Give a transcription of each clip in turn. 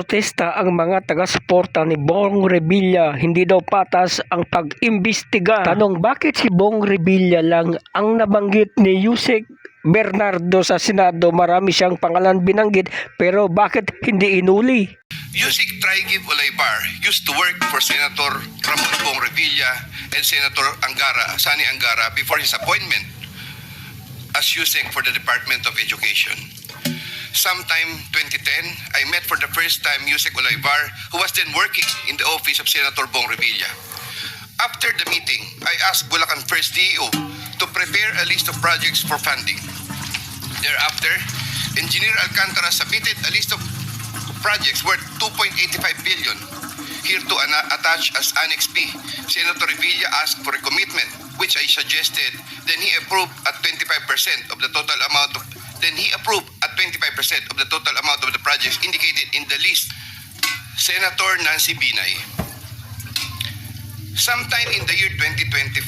Nagprotesta ang mga taga-suporta ni Bong Revilla, hindi daw patas ang pag-imbestiga. Tanong, bakit si Bong Revilla lang ang nabanggit ni Yusek Bernardo sa Senado? Marami siyang pangalan binanggit, pero bakit hindi inuli? Yusek Traigib Olaybar used to work for Senator Ramon Bong Revilla and Senator Sani Angara before his appointment as Yusek for the Department of Education. Sometime 2010, I met for the first time Yusek Olaybar, who was then working in the office of Senator Bong Revilla. After the meeting, I asked Bulacan First DEO to prepare a list of projects for funding. Thereafter, Engineer Alcantara submitted a list of projects worth 2.85 billion. Here to attach as Annex B. Senator Revilla asked for a commitment, which I suggested. Then he approved at 25% of the total amount of the projects indicated in the list. Senator Nancy Binay. Sometime in the year 2024,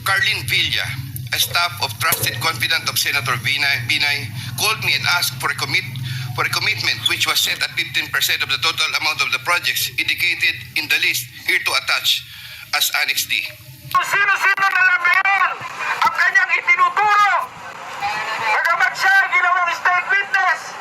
Carlin Villa, a staff of trusted confidant of Senator Binay, called me and asked for a commitment which was set at 15% of the total amount of the projects indicated in the list, here to attach as Annex D. Sino-sino na lang ngayon ang kanyang itinuturo. Bagamat siya ginawang state witness,